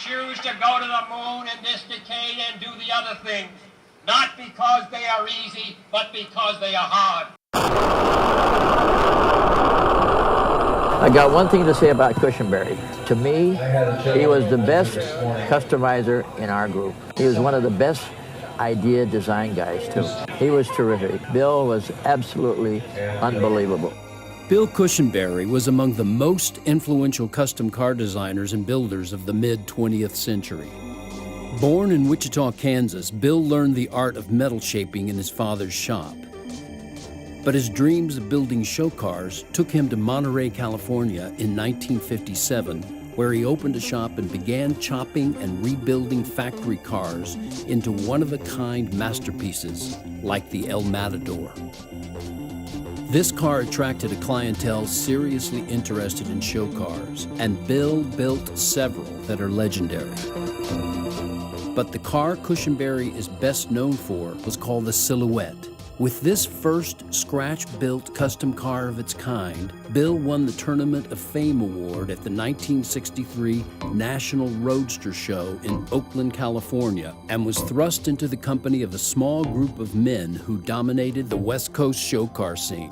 choose to go to the moon in this decade and do the other things, not because they are easy, but because they are hard. I got one thing to say about Cushenbery. To me, he was the best customizer in our group. He was one of the best idea design guys, too. He was terrific. Bill was absolutely unbelievable. Bill Cushenbery was among the most influential custom car designers and builders of the mid-20th century. Born in Wichita, Kansas, Bill learned the art of metal shaping in his father's shop. But his dreams of building show cars took him to Monterey, California in 1957, where he opened a shop and began chopping and rebuilding factory cars into one-of-a-kind masterpieces like the El Matador. This car attracted a clientele seriously interested in show cars, and Bill built several that are legendary. But the car Cushenbery is best known for was called the Silhouette. With this first scratch-built custom car of its kind, Bill won the Tournament of Fame Award at the 1963 National Roadster Show in Oakland, California, and was thrust into the company of a small group of men who dominated the West Coast show car scene.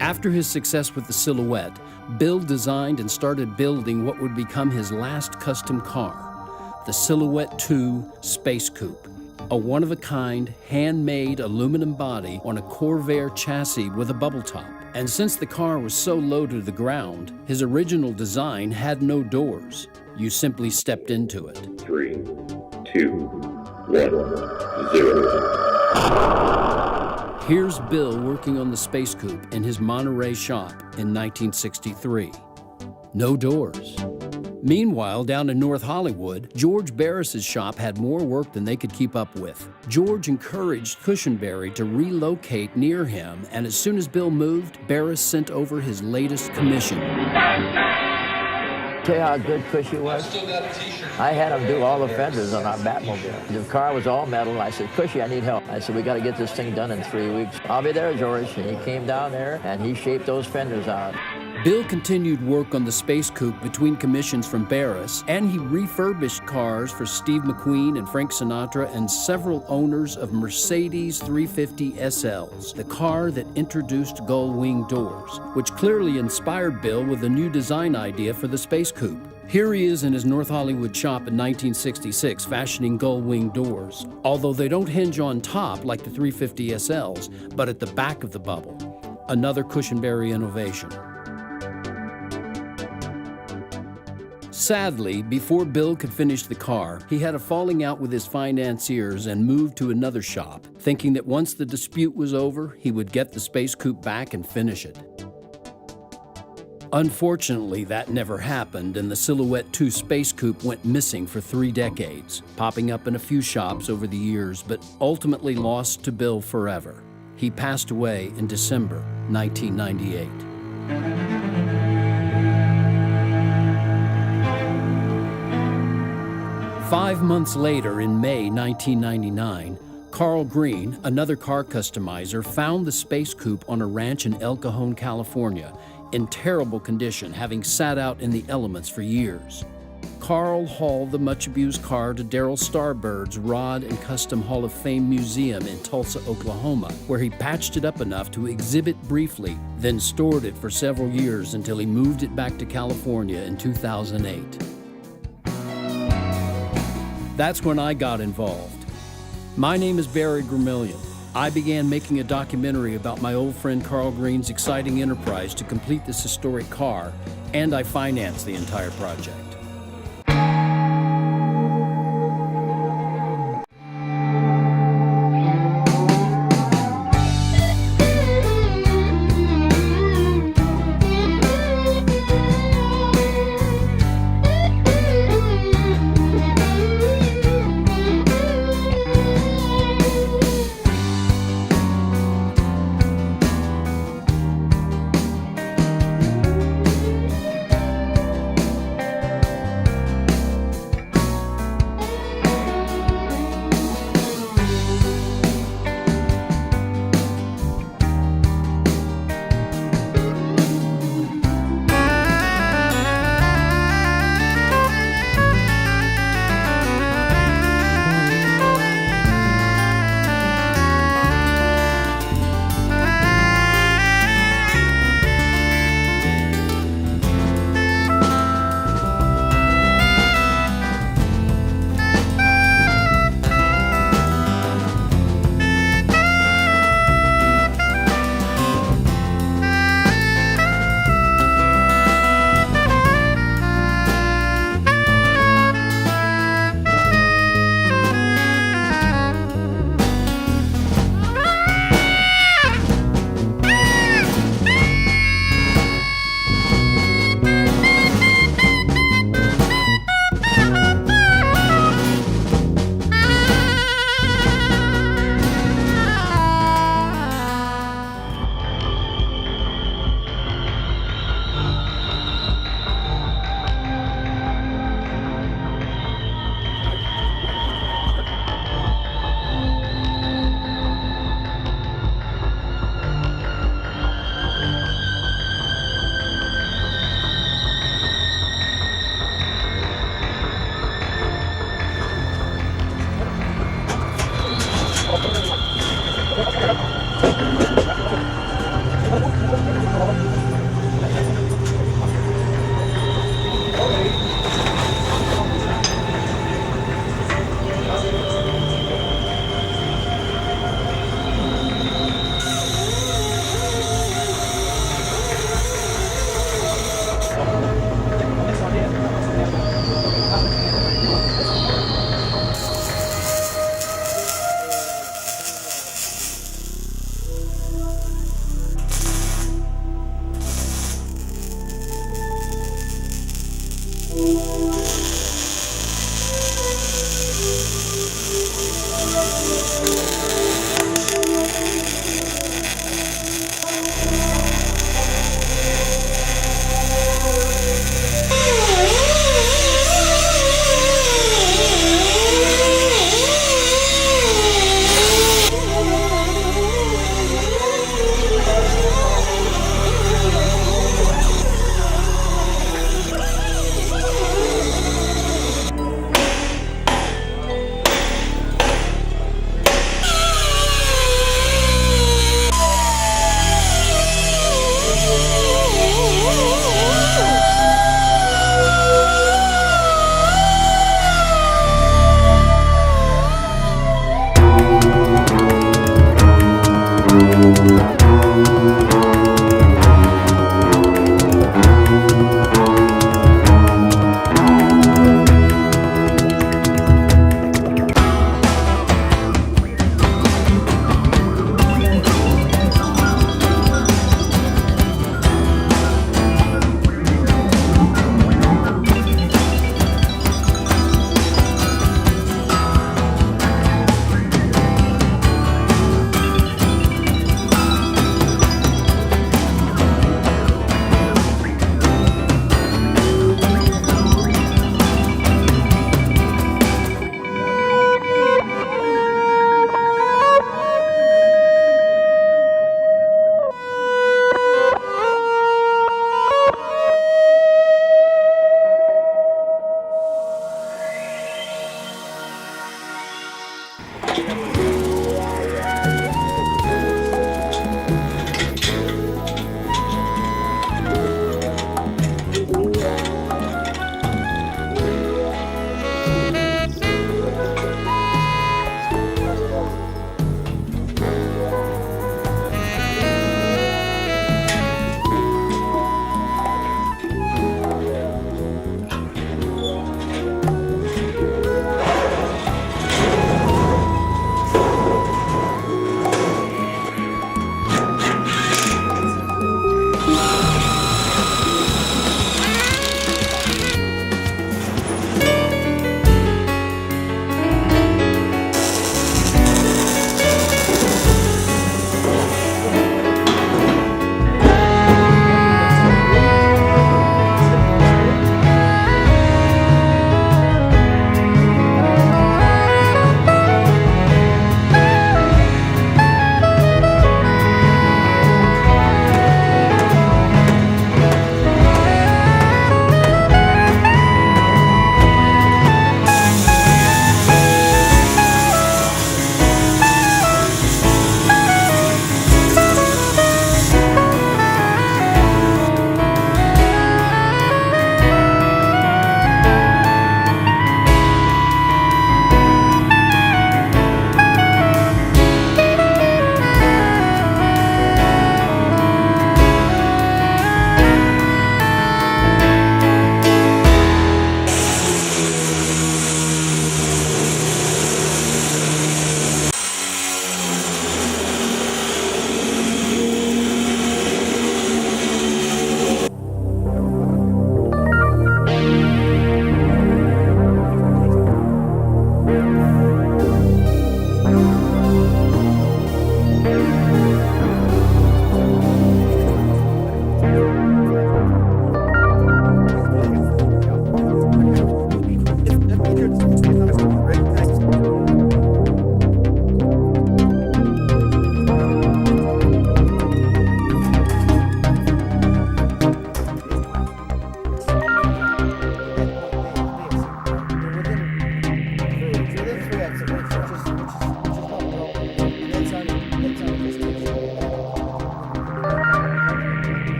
After his success with the Silhouette, Bill designed and started building what would become his last custom car, the Silhouette 2 Space Coupe, a one-of-a-kind, handmade aluminum body on a Corvair chassis with a bubble top. And since the car was so low to the ground, his original design had no doors. You simply stepped into it. 3, 2, 1, 0. Here's Bill working on the Space Coupe in his Monterey shop in 1963. No doors. Meanwhile, down in North Hollywood, George Barris's shop had more work than they could keep up with. George encouraged Cushenbery to relocate near him, and as soon as Bill moved, Barris sent over his latest commission. Tell you how good Cushy was? I had him do all the fenders on our Batmobile. The car was all metal. I said, Cushy, I need help. I said, we got to get this thing done in 3 weeks. I'll be there, George. And he came down there, and he shaped those fenders out. Bill continued work on the Space Coupe between commissions from Barris, and he refurbished cars for Steve McQueen and Frank Sinatra and several owners of Mercedes 350 SLs, the car that introduced gull-wing doors, which clearly inspired Bill with a new design idea for the Space Coupe. Here he is in his North Hollywood shop in 1966 fashioning gull-wing doors, although they don't hinge on top like the 350 SLs, but at the back of the bubble. Another Cushenbery innovation. Sadly, before Bill could finish the car, he had a falling out with his financiers and moved to another shop, thinking that once the dispute was over, he would get the Space Coupe back and finish it. Unfortunately, that never happened, and the Silhouette 2 Space Coupe went missing for 3 decades, popping up in a few shops over the years, but ultimately lost to Bill forever. He passed away in December 1998. 5 months later, in May 1999, Carl Green, another car customizer, found the Space Coupe on a ranch in El Cajon, California, in terrible condition, having sat out in the elements for years. Carl hauled the much-abused car to Darryl Starbird's Rod and Custom Hall of Fame Museum in Tulsa, Oklahoma, where he patched it up enough to exhibit briefly, then stored it for several years until he moved it back to California in 2008. That's when I got involved. My name is Barry Gramillion. I began making a documentary about my old friend Carl Green's exciting enterprise to complete this historic car, and I financed the entire project.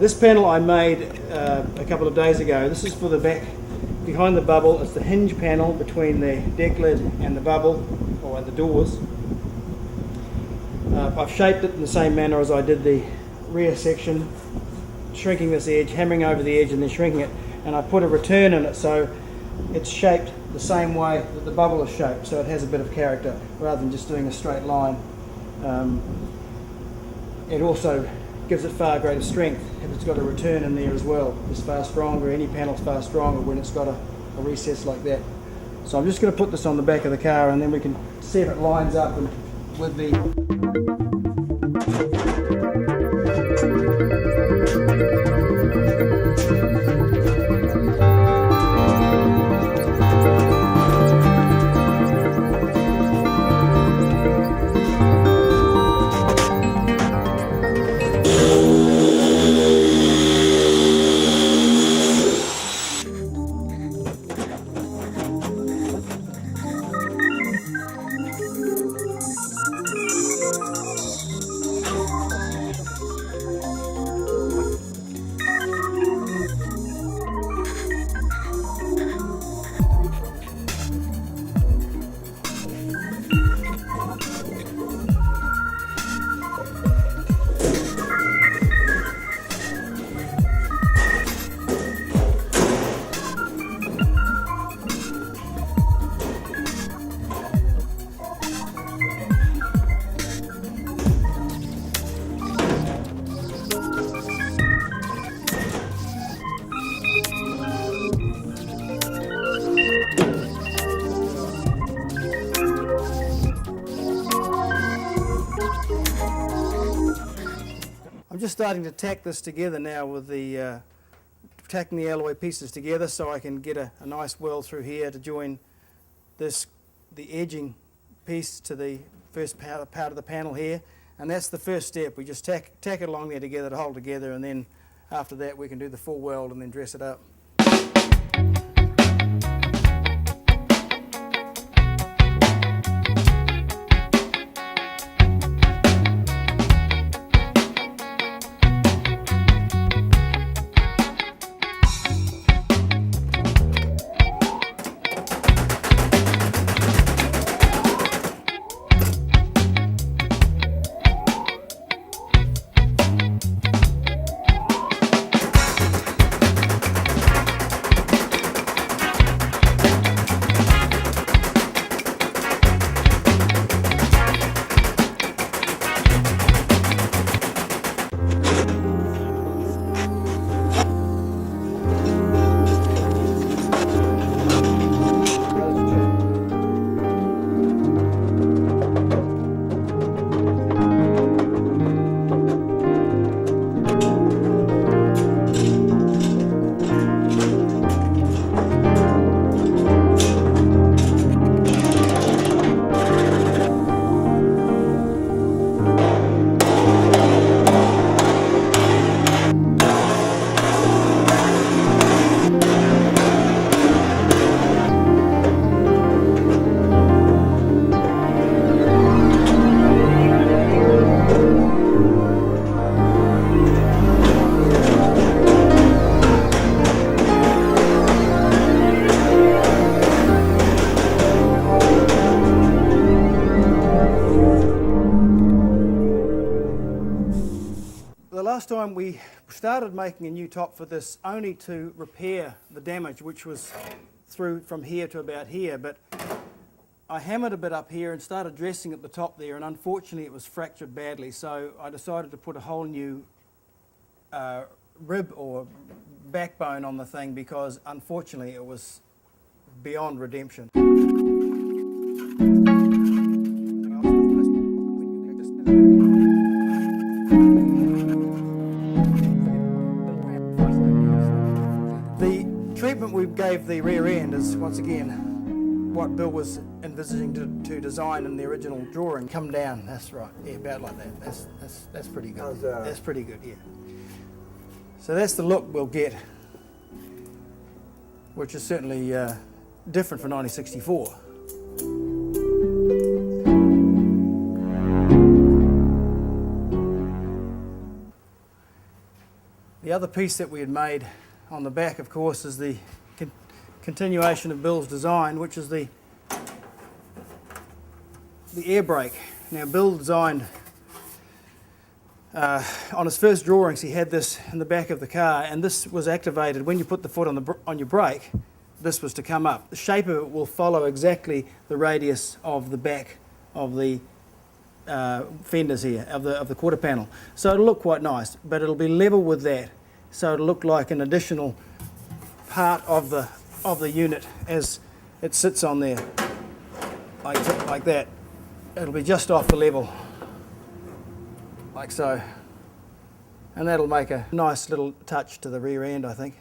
This panel I made a couple of days ago. This is for the back behind the bubble. It's the hinge panel between the deck lid and the bubble, or the doors. I've shaped it in the same manner as I did the rear section, shrinking this edge, hammering over the edge and then shrinking it, and I put a return in it so it's shaped the same way that the bubble is shaped, so it has a bit of character rather than just doing a straight line. It also gives it far greater strength if it's got a return in there as well. It's far stronger, any panel's far stronger when it's got a recess like that. So I'm just going to put this on the back of the car and then we can see if it lines up and with the just starting to tack this together now with the tacking the alloy pieces together so I can get a nice weld through here to join the edging piece to the first part of the panel here, and that's the first step. We just tack it along there together to hold together, and then after that we can do the full weld and then dress it up. Last time we started making a new top for this only to repair the damage which was through from here to about here, but I hammered a bit up here and started dressing at the top there, and unfortunately it was fractured badly, so I decided to put a whole new rib or backbone on the thing because unfortunately it was beyond redemption. The treatment we gave the rear end is once again what Bill was envisaging to design in the original drawing. Come down, that's right, yeah, about like that. That's pretty good. How's that? That's pretty good, yeah. So that's the look we'll get, which is certainly different for 1964. The other piece that we had made on the back, of course, is the continuation of Bill's design, which is the air brake. Now, Bill designed, on his first drawings, he had this in the back of the car, and this was activated when you put the foot on your brake. This was to come up. The shape of it will follow exactly the radius of the back of the fenders here, of the quarter panel. So it'll look quite nice, but it'll be level with that. So it'll look like an additional part of the unit as it sits on there, like that. It'll be just off the level, like so. And that'll make a nice little touch to the rear end, I think.